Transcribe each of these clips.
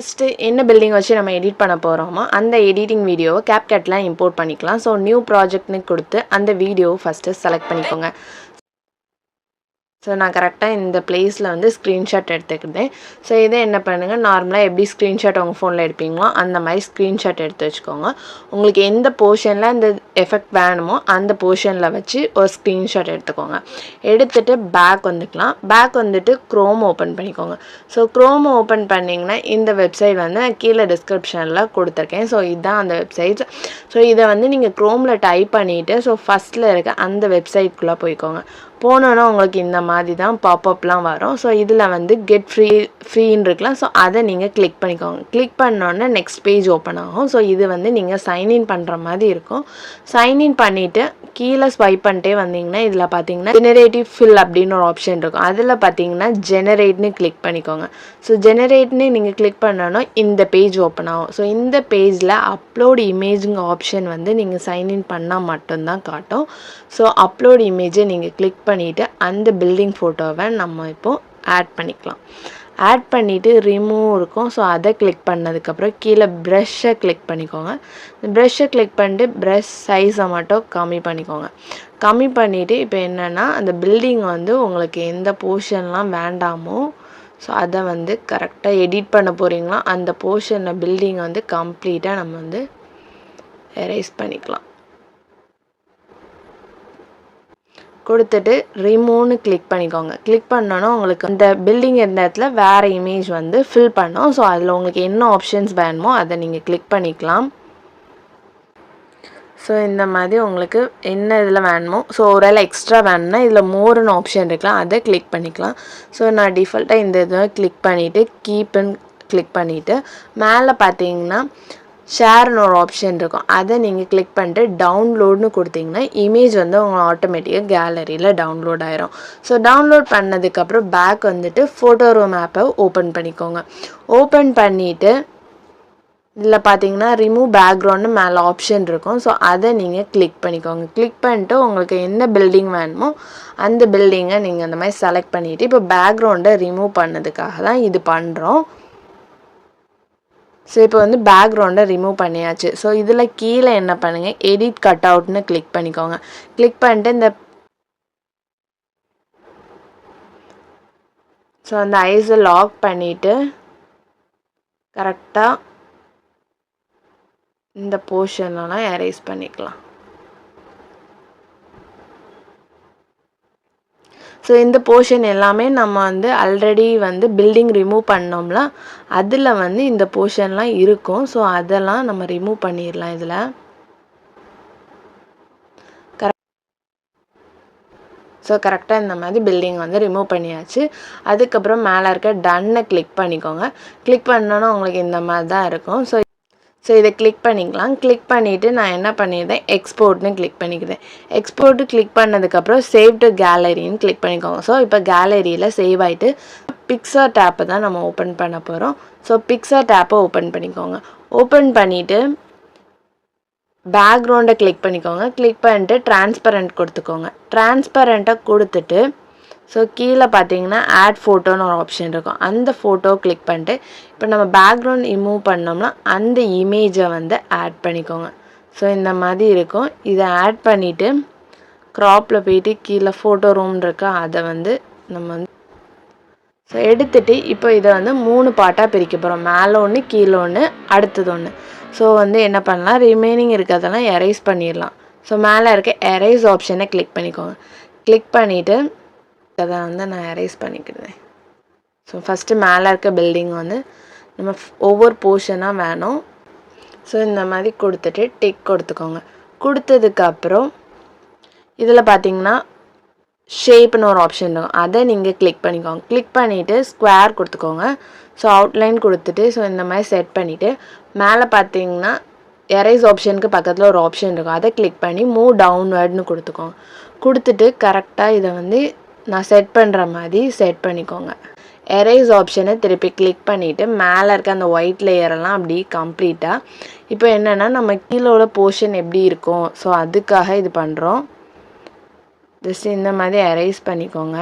First என்ன building வச்சு நம்ம எடிட் பண்ண போகிறோமோ அந்த எடிட்டிங் வீடியோவை CapCutல இம்போர்ட் பண்ணிக்கலாம். ஸோ நியூ ப்ராஜெக்ட்னு கொடுத்து அந்த வீடியோவை ஃபஸ்ட்டு செலக்ட் பண்ணிக்கோங்க. ஸோ நான் கரெக்டாக இந்த பிளேஸில் வந்து ஸ்க்ரீன்ஷாட் எடுத்துக்கிட்டேன். ஸோ இதை என்ன பண்ணுங்கள், நார்மலாக எப்படி ஸ்க்ரீன்ஷாட் உங்கள் ஃபோனில் எடுப்பீங்களோ அந்த மாதிரி ஸ்க்ரீன்ஷாட் எடுத்து வச்சுக்கோங்க. உங்களுக்கு எந்த போர்ஷனில் இந்த எஃபெக்ட் வேணுமோ அந்த போர்ஷனில் வச்சு ஒரு ஸ்க்ரீன்ஷாட் எடுத்துக்கோங்க. எடுத்துகிட்டு பேக் வந்துக்கலாம். பேக் வந்துட்டு க்ரோம் ஓப்பன் பண்ணிக்கோங்க. ஸோ க்ரோம் ஓப்பன் பண்ணிங்கன்னா இந்த வெப்சைட் வந்து நான் கீழே டிஸ்கிரிப்ஷனில் கொடுத்துருக்கேன். ஸோ இதுதான் அந்த வெப்சைட். ஸோ இதை வந்து நீங்கள் க்ரோமில் டைப் பண்ணிவிட்டு ஸோ ஃபஸ்ட்டில் இருக்க அந்த வெப்சைட்குள்ளே போய்க்கோங்க. போனோன்னா உங்களுக்கு இந்த மாதிரி தான் பாப்அப்லாம் வரும். ஸோ இதில் வந்து கெட் ஃப்ரீன்னு இருக்கலாம். ஸோ அதை நீங்கள் கிளிக் பண்ணிக்கோங்க. கிளிக் பண்ணோன்னே நெக்ஸ்ட் பேஜ் ஓப்பன் ஆகும். ஸோ இது வந்து நீங்கள் சைன்இன் பண்ணுற மாதிரி இருக்கும். சைன்இன் பண்ணிவிட்டு கீழே ஸ்வைப் பண்ணிட்டே வந்தீங்கன்னா இதில் பார்த்தீங்கன்னா ஜெனரேட்டிவ் ஃபில் அப்படின்னு ஒரு ஆப்ஷன் இருக்கும். அதில் பார்த்தீங்கன்னா ஜெனரேட்னு கிளிக் பண்ணிக்கோங்க. ஸோ ஜெனரேட்னு நீங்கள் கிளிக் பண்ணோன்னா இந்த பேஜ் ஓப்பன் ஆகும். ஸோ இந்த பேஜில் அப்லோட் இமேஜுங்க ஆப்ஷன் வந்து நீங்கள் சைன்இன் பண்ணால் மட்டும்தான் காட்டும். ஸோ அப்லோட் இமேஜை நீங்கள் கிளிக் பண்ணிவிட்டு அந்த பில்டிங் ஃபோட்டோவை நம்ம இப்போது ஆட் பண்ணிக்கலாம். ஆட் பண்ணிவிட்டு ரிமூவ் இருக்கும். ஸோ அதை கிளிக் பண்ணதுக்கப்புறம் கீழே ப்ரஷ்ஷை கிளிக் பண்ணிக்கோங்க. ப்ரஷ்ஷை கிளிக் பண்ணிட்டு ப்ரஷ் சைஸை மட்டும் கம்மி பண்ணிக்கோங்க. கம்மி பண்ணிவிட்டு இப்போ என்னென்னா அந்த பில்டிங் வந்து உங்களுக்கு எந்த போர்ஷன்லாம் வேண்டாமோ ஸோ அதை வந்து கரெக்டாக எடிட் பண்ண போகிறீங்களோ அந்த போர்ஷனில் பில்டிங் வந்து கம்ப்ளீட்டாக நம்ம வந்து எரேஸ் பண்ணிக்கலாம். கொடுத்துட்டு ரிமூவ்னு கிளிக் பண்ணிக்கோங்க. கிளிக் பண்ணோன்னா உங்களுக்கு அந்த பில்டிங் இருந்த இடத்துல வேறு இமேஜ் வந்து ஃபில் பண்ணோம். ஸோ அதில் உங்களுக்கு என்ன ஆப்ஷன்ஸ் வேணுமோ அதை நீங்கள் கிளிக் பண்ணிக்கலாம். ஸோ இந்த மாதிரி உங்களுக்கு என்ன இதில் வேணுமோ ஸோ ஒருவேளை எக்ஸ்ட்ரா வேணும்னா இதில் மோர்னு ஆப்ஷன் இருக்கலாம், அதை கிளிக் பண்ணிக்கலாம். ஸோ நான் டிஃபால்ட்டாக இந்த இதை கிளிக் பண்ணிவிட்டு கீப்னு கிளிக் பண்ணிவிட்டு மேலே பார்த்தீங்கன்னா ஷேர்னு ஒரு ஆப்ஷன் இருக்கும். அதை நீங்கள் கிளிக் பண்ணிட்டு டவுன்லோட்னு கொடுத்தீங்கன்னா இமேஜ் வந்து உங்கள் ஆட்டோமேட்டிக்காக கேலரியில் டவுன்லோட் ஆயிரும். ஸோ டவுன்லோட் பண்ணதுக்கப்புறம் பேக் வந்துட்டு ஃபோட்டோ ரூம் ஆப்பை ஓப்பன் பண்ணிக்கோங்க. ஓப்பன் பண்ணிவிட்டு இதில் பார்த்தீங்கன்னா ரிமூவ் பேக்ரவுண்டு மேலே ஆப்ஷன் இருக்கும். ஸோ அதை நீங்கள் கிளிக் பண்ணிக்கோங்க. கிளிக் பண்ணிட்டு உங்களுக்கு என்ன பில்டிங் வேணுமோ அந்த பில்டிங்கை நீங்கள் அந்த மாதிரி செலக்ட் பண்ணிவிட்டு இப்போ பேக்ரவுண்டை ரிமூவ் பண்ணதுக்காக தான் இது பண்ணுறோம். ஸோ இப்போ வந்து பேக்ரவுண்டை ரிமூவ் பண்ணியாச்சு. ஸோ இதில் கீழே என்ன பண்ணுங்கள், எடிட் கட் அவுட்னு கிளிக் பண்ணிக்கோங்க. கிளிக் பண்ணிட்டு இந்த ஸோ அந்த ஐஸை லாக் பண்ணிவிட்டு கரெக்டாக இந்த போர்ஷன்லாம் எரேஸ் பண்ணிக்கலாம். ஸோ இந்த போர்ஷன் எல்லாமே நம்ம வந்து ஆல்ரெடி வந்து பில்டிங் ரிமூவ் பண்ணோம்ல அதில் வந்து இந்த போர்ஷன்லாம் இருக்கும். ஸோ அதெல்லாம் நம்ம ரிமூவ் பண்ணிடலாம். இதில் கரெக்டாக இந்த மாதிரி பில்டிங் வந்து ரிமூவ் பண்ணியாச்சு. அதுக்கப்புறம் மேலே இருக்க டன்னை கிளிக் பண்ணிக்கோங்க. கிளிக் பண்ணோன்னா உங்களுக்கு இந்த மாதிரி தான் இருக்கும். ஸோ இதை கிளிக் பண்ணிக்கலாம். கிளிக் பண்ணிவிட்டு நான் என்ன பண்ணியிருந்தேன், எக்ஸ்போர்ட்னு கிளிக் பண்ணிக்கிறேன். எக்ஸ்போர்ட்டு கிளிக் பண்ணதுக்கப்புறம் சேவ் டு கேலரின்னு கிளிக் பண்ணிக்கோங்க. ஸோ இப்போ கேலரியில் சேவ் ஆகிட்டு பிக்சர் டேப்பை தான் நம்ம ஓப்பன் பண்ண போகிறோம். ஸோ பிக்சர் டேப்பை ஓப்பன் பண்ணிக்கோங்க. ஓப்பன் பண்ணிவிட்டு பேக்ரவுண்டை கிளிக் பண்ணிக்கோங்க. கிளிக் பண்ணிட்டு டிரான்ஸ்பரண்ட் கொடுத்துக்கோங்க. டிரான்ஸ்பரண்ட்டை கொடுத்துட்டு ஸோ கீழே பார்த்தீங்கன்னா ஆட் ஃபோட்டோன்னு ஒரு ஆப்ஷன் இருக்கும். அந்த ஃபோட்டோ கிளிக் பண்ணிட்டு இப்போ நம்ம பேக்ரவுண்ட் ரிமூவ் பண்ணோம்னா அந்த இமேஜை வந்து ஆட் பண்ணிக்கோங்க. ஸோ இந்த மாதிரி இருக்கும். இதை ஆட் பண்ணிவிட்டு க்ராப்பில் போயிட்டு கீழே ஃபோட்டோ ரூம் இருக்கா அதை வந்து நம்ம வந்து ஸோ எடுத்துகிட்டு இப்போ இதை வந்து 3 பார்ட்டாக பிரிக்க போகிறோம். மேலே ஒன்று, கீழே ஒன்று, அடுத்தது ஒன்று. ஸோ வந்து என்ன பண்ணலாம், ரிமைனிங் இருக்கிறதெல்லாம் எரேஸ் பண்ணிடலாம். ஸோ மேலே இருக்க எரேஸ் ஆப்ஷனை கிளிக் பண்ணிக்கோங்க. கிளிக் பண்ணிவிட்டு அதை வந்து நான் எரேஸ் பண்ணிக்கிடுவேன். ஸோ ஃபஸ்ட்டு மேலே இருக்க பில்டிங் வந்து நம்ம ஒவ்வொரு போர்ஷனாக வேணும். ஸோ இந்த மாதிரி கொடுத்துட்டு டிக் கொடுத்துக்கோங்க. கொடுத்ததுக்கப்புறம் இதில் பார்த்தீங்கன்னா ஷேப்னு ஒரு ஆப்ஷன் இருக்கும். அதை நீங்கள் கிளிக் பண்ணிக்கோங்க. கிளிக் பண்ணிவிட்டு ஸ்கொயர் கொடுத்துக்கோங்க. ஸோ அவுட்லைன் கொடுத்துட்டு ஸோ இந்த மாதிரி செட் பண்ணிவிட்டு மேலே பார்த்தீங்கன்னா எரேஸ் ஆப்ஷனுக்கு பக்கத்தில் ஒரு ஆப்ஷன் இருக்கும். அதை கிளிக் பண்ணி மூவ் டவுன்வர்ட்னு கொடுத்துக்கோங்க. கொடுத்துட்டு கரெக்டாக இதை வந்து நான் செட் பண்ணுற மாதிரி செட் பண்ணிக்கோங்க. எரேஸ் ஆப்ஷனை திருப்பி கிளிக் பண்ணிவிட்டு மேலே இருக்க அந்த ஒயிட் லேயரெல்லாம் அப்படி கம்ப்ளீட்டாக இப்போ என்னென்னா நம்ம கீழோட போர்ஷன் எப்படி இருக்கும் ஸோ அதுக்காக இது பண்ணுறோம். ஜஸ்ட் இந்த மாதிரி எரேஸ் பண்ணிக்கோங்க.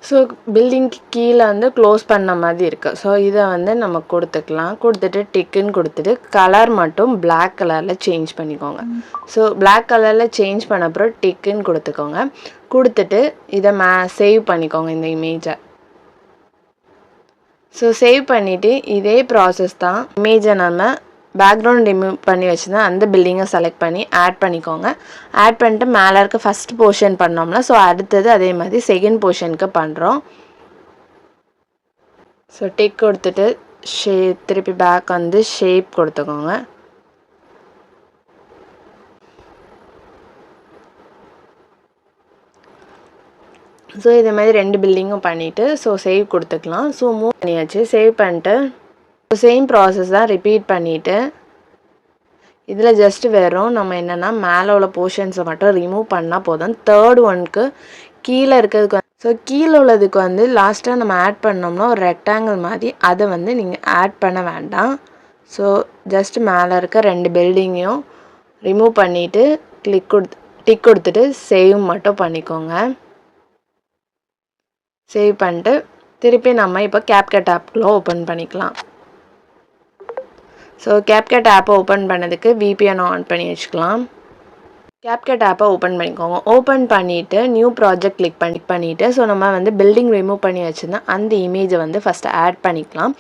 ஸோ பில்டிங்க்கு கீழே வந்து க்ளோஸ் பண்ண மாதிரி இருக்குது. ஸோ இதை வந்து நம்ம கொடுத்துக்கலாம். கொடுத்துட்டு டிக்குன்னு கொடுத்துட்டு கலர் மட்டும் Black கலரில் சேஞ்ச் பண்ணிக்கோங்க. ஸோ Black கலரில் சேஞ்ச் பண்ண அப்புறம் டிக்குன்னு கொடுத்துக்கோங்க. கொடுத்துட்டு இதை சேவ் பண்ணிக்கோங்க இந்த இமேஜை. ஸோ சேவ் பண்ணிவிட்டு இதே ப்ராசஸ் தான். இமேஜை நம்ம பேக்ரவுண்ட் ரிமூவ் பண்ணி வச்சுருந்தா அந்த பில்டிங்கை செலக்ட் பண்ணி ஆட் பண்ணிக்கோங்க. ஆட் பண்ணிட்டு மேலே இருக்க ஃபஸ்ட் போர்ஷன் பண்ணோம்னா ஸோ அடுத்தது அதே மாதிரி செகண்ட் போர்ஷனுக்கு பண்ணுறோம். ஸோ டிக் கொடுத்துட்டு திருப்பி பேக் வந்து ஷேப் கொடுத்துக்கோங்க. ஸோ இதே மாதிரி 2 பில்டிங்கும் பண்ணிவிட்டு ஸோ சேவ் கொடுத்துக்கலாம். ஸோ மூவ் பண்ணியாச்சு. சேவ் பண்ணிட்டு சேம் ப்ராசஸ் தான் ரிப்பீட் பண்ணிவிட்டு இதில் ஜஸ்ட்டு வெறும் நம்ம என்னென்னா மேலே உள்ள போர்ஷன்ஸை மட்டும் ரிமூவ் பண்ணால் போதும். தேர்ட் ஒன்க்கு கீழே இருக்கிறதுக்கு ஸோ கீழே உள்ளதுக்கு வந்து லாஸ்ட்டாக நம்ம ஆட் பண்ணோம்னா ஒரு ரெக்டாங்கிள் மாதிரி அதை வந்து நீங்கள் ஆட் பண்ண வேண்டாம். ஸோ ஜஸ்ட்டு மேலே இருக்க 2 பில்டிங்கையும் ரிமூவ் பண்ணிவிட்டு டிக் கொடுத்துட்டு சேவ் மட்டும் பண்ணிக்கோங்க. சேவ் பண்ணிட்டு திருப்பி நம்ம இப்போ CapCut ஆப்குள்ளே ஓப்பன் பண்ணிக்கலாம். ஸோ CapCut ஆப்பை ஓப்பன் பண்ணதுக்கு VPN ஆன் பண்ணி வச்சுக்கலாம். CapCut ஆப்பை ஓப்பன் பண்ணிக்கோங்க. ஓப்பன் பண்ணிவிட்டு நியூ ப்ராஜெக்ட் கிளிக் பண்ணிவிட்டு ஸோ நம்ம வந்து பில்டிங் ரிமூவ் பண்ணி வச்சுருந்தா அந்த இமேஜை வந்து ஃபஸ்ட்டு ஆட் பண்ணிக்கலாம்.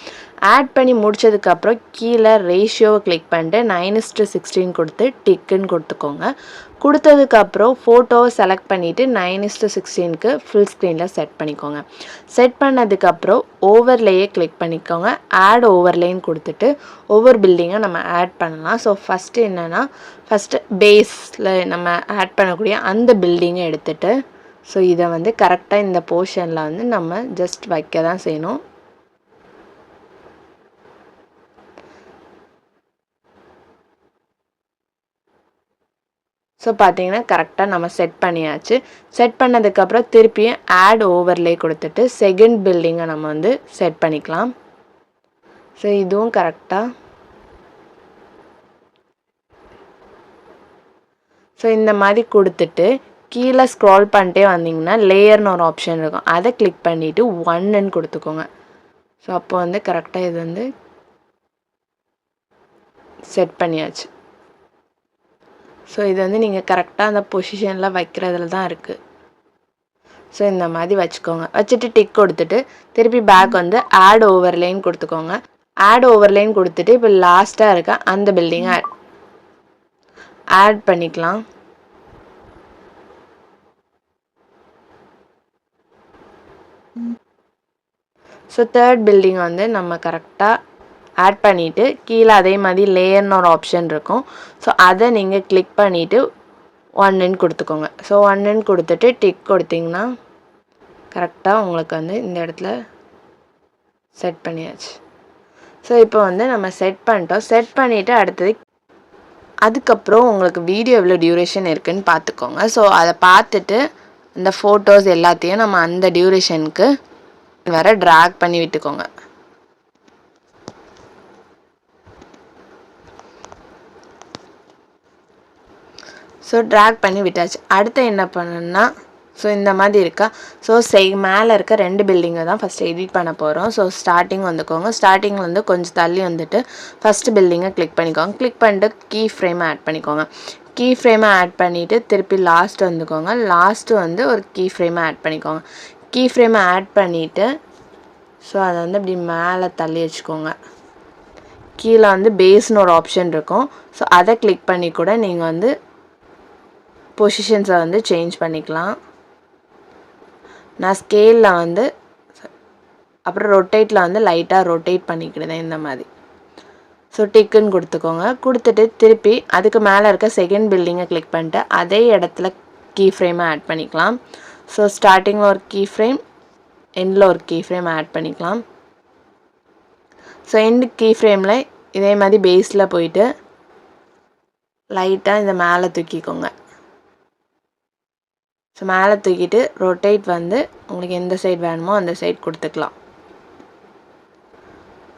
ஆட் பண்ணி முடிச்சதுக்கப்புறம் கீழே ரேஷியோவை கிளிக் பண்ணிட்டு 9:16 கொடுத்து டிக்குன்னு கொடுத்துக்கோங்க. கொடுத்ததுக்கப்புறம் ஃபோட்டோவை செலக்ட் பண்ணிவிட்டு 9:16க்கு ஃபுல் ஸ்க்ரீனில் செட் பண்ணிக்கோங்க. செட் பண்ணதுக்கப்புறம் ஓவர்லேயே கிளிக் பண்ணிக்கோங்க. ஆட் ஓவர்லேன்னு கொடுத்துட்டு ஒவ்வொரு பில்டிங்கை நம்ம ஆட் பண்ணலாம். ஸோ ஃபஸ்ட்டு என்னென்னா ஃபஸ்ட்டு பேஸில் நம்ம ஆட் பண்ணக்கூடிய அந்த பில்டிங்கை எடுத்துகிட்டு ஸோ இதை வந்து கரெக்டாக இந்த போர்ஷனில் வந்து நம்ம ஜஸ்ட் வைக்க தான் செய்யணும். ஸோ பார்த்தீங்கன்னா கரெக்டாக நம்ம செட் பண்ணியாச்சு. செட் பண்ணதுக்கப்புறம் திருப்பியும் ஆட் ஓவர்லே கொடுத்துட்டு செகண்ட் பில்டிங்கை நம்ம வந்து செட் பண்ணிக்கலாம். ஸோ இதுவும் கரெக்டாக ஸோ இந்த மாதிரி கொடுத்துட்டு கீழே ஸ்க்ரால் பண்ணிட்டே வந்தீங்கன்னா லேயர்னு ஒரு ஆப்ஷன் இருக்கும். அதை கிளிக் பண்ணிவிட்டு 1ன்னு கொடுத்துக்கோங்க. ஸோ அப்போ வந்து கரெக்டாக இது வந்து செட் பண்ணியாச்சு. ஸோ இது வந்து நீங்கள் கரெக்டாக அந்த பொசிஷனில் வைக்கிறதுல தான் இருக்குது. ஸோ இந்த மாதிரி வச்சுக்கோங்க. வச்சுட்டு டிக் கொடுத்துட்டு திருப்பி பேக் வந்து ஆட் ஓவர்லேன்னு கொடுத்துக்கோங்க. ஆட் ஓவர்லேன்னு கொடுத்துட்டு இப்போ லாஸ்ட்டாக இருக்க அந்த பில்டிங்கை ஆட் பண்ணிக்கலாம். ஸோ தேர்ட் பில்டிங் வந்து நம்ம கரெக்டாக ஆட் பண்ணிவிட்டு கீழே அதே மாதிரி லேயர்னு ஒரு ஆப்ஷன் இருக்கும். ஸோ அதை நீங்கள் கிளிக் பண்ணிவிட்டு 1ன்னு கொடுத்துக்கோங்க. ஸோ 1ன்னு கொடுத்துட்டு டிக் கொடுத்திங்கன்னா கரெக்டாக உங்களுக்கு வந்து இந்த இடத்துல செட் பண்ணியாச்சு. ஸோ இப்போ வந்து நம்ம செட் பண்ணிட்டோம். செட் பண்ணிவிட்டு அடுத்தது அதுக்கப்புறம் உங்களுக்கு வீடியோ எவ்வளோ டியூரேஷன் இருக்குதுன்னு பார்த்துக்கோங்க. ஸோ அதை பார்த்துட்டு இந்த ஃபோட்டோஸ் எல்லாத்தையும் நம்ம அந்த டியூரேஷனுக்கு வர ட்ராக் பண்ணி விட்டுக்கோங்க. ஸோ ட்ராக் பண்ணி விட்டாச்சு. அடுத்து என்ன பண்ணணும்னா ஸோ இந்த மாதிரி இருக்கா. ஸோ மேலே இருக்க 2 பில்டிங்கை தான் ஃபஸ்ட்டு எடிட் பண்ண போகிறோம். ஸோ ஸ்டார்டிங் வந்துக்கோங்க. ஸ்டார்டிங்கில் வந்து கொஞ்சம் தள்ளி வந்துட்டு ஃபஸ்ட்டு பில்டிங்கை கிளிக் பண்ணிக்கோங்க. கிளிக் பண்ணிட்டு கீ ஃப்ரேமை ஆட் பண்ணிக்கோங்க. கீ ஃப்ரேமை ஆட் பண்ணிவிட்டு திருப்பி லாஸ்ட் வந்துக்கோங்க. லாஸ்ட்டு வந்து ஒரு கீ ஃப்ரேமை ஆட் பண்ணிக்கோங்க. கீ ஃப்ரேமை ஆட் பண்ணிவிட்டு ஸோ அதை வந்து இப்படி மேலே தள்ளி வச்சுக்கோங்க. கீழே வந்து பேஸ்னு ஒரு ஆப்ஷன் இருக்கும். ஸோ அதை கிளிக் பண்ணி கூட நீங்கள் வந்து பொசிஷன்ஸை வந்து சேஞ்ச் பண்ணிக்கலாம். நான் ஸ்கேலில் வந்து அப்புறம் ரொட்டேட்டில் வந்து லைட்டாக ரொட்டேட் பண்ணிக்கிடுதேன் இந்த மாதிரி. ஸோ டிக்குன்னு கொடுத்துக்கோங்க. கொடுத்துட்டு திருப்பி அதுக்கு மேலே இருக்க செகண்ட் பில்டிங்கை கிளிக் பண்ணிட்டு அதே இடத்துல கீ ஃப்ரேமை ஆட் பண்ணிக்கலாம். ஸோ ஸ்டார்டிங்கில் ஒரு கீ ஃப்ரேம், எண்டில் ஒரு கீ ஃப்ரேம் ஆட் பண்ணிக்கலாம். ஸோ எண்டு கீ ஃப்ரேமில் இதே மாதிரி பேஸில் போயிட்டு லைட்டாக இந்த மேலே தூக்கிக்கோங்க. ஸோ மேலே தூக்கிட்டு ரொட்டேட் வந்து உங்களுக்கு எந்த சைடு வேணுமோ அந்த சைடு கொடுத்துக்கலாம்.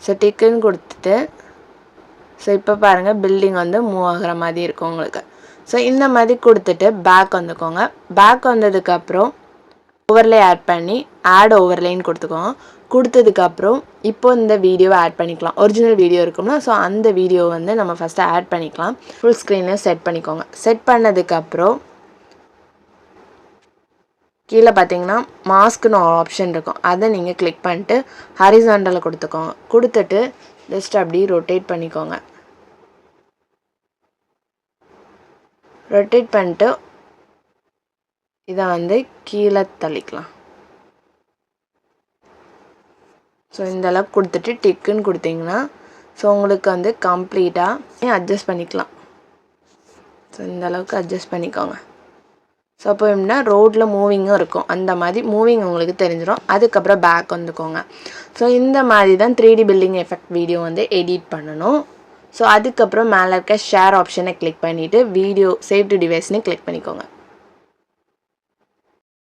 ஸோ டிக்குன்னு கொடுத்துட்டு ஸோ இப்போ பாருங்கள் பில்டிங் வந்து மூவ் ஆகிற மாதிரி இருக்கும் உங்களுக்கு. ஸோ இந்த மாதிரி கொடுத்துட்டு பேக் வந்துக்கோங்க. பேக் வந்ததுக்கப்புறம் ஓவர்லே ஆட் பண்ணி ஆட் ஓவர்லேன்னு கொடுத்துக்கோங்க. கொடுத்ததுக்கப்புறம் இப்போ இந்த வீடியோவை ஆட் பண்ணிக்கலாம். ஒரிஜினல் வீடியோ இருக்கும்னா ஸோ அந்த வீடியோ வந்து நம்ம ஃபஸ்ட்டு ஆட் பண்ணிக்கலாம். ஃபுல் ஸ்க்ரீனில் செட் பண்ணிக்கோங்க. செட் பண்ணதுக்கப்புறம் கீழே பார்த்தீங்கன்னா மாஸ்க்னு ஒரு ஆப்ஷன் இருக்கும். அதை நீங்கள் கிளிக் பண்ணிட்டு ஹாரிசாண்டலில் கொடுத்துக்கோங்க. கொடுத்துட்டு ஜஸ்ட் அப்படி ரொட்டேட் பண்ணிக்கோங்க. ரொட்டேட் பண்ணிட்டு இதை வந்து கீழே தள்ளிக்கலாம். ஸோ இந்த அளவுக்கு கொடுத்துட்டு டிக்குன்னு கொடுத்தீங்கன்னா ஸோ உங்களுக்கு வந்து கம்ப்ளீட்டாக அட்ஜஸ்ட் பண்ணிக்கலாம். ஸோ இந்த அளவுக்கு அட்ஜஸ்ட் பண்ணிக்கோங்க. ஸோ அப்போ எப்படின்னா ரோட்டில் மூவிங்கும் இருக்கும். அந்த மாதிரி மூவிங் உங்களுக்கு தெரிஞ்சிடும். அதுக்கப்புறம் பேக் வந்துக்கோங்க. ஸோ இந்த மாதிரி தான் 3D பில்டிங் எஃபெக்ட் வீடியோ வந்து எடிட் பண்ணணும். ஸோ அதுக்கப்புறம் மேலே இருக்க ஷேர் ஆப்ஷனை கிளிக் பண்ணிவிட்டு வீடியோ சேவ் டு டிவைஸ்னு கிளிக் பண்ணிக்கோங்க.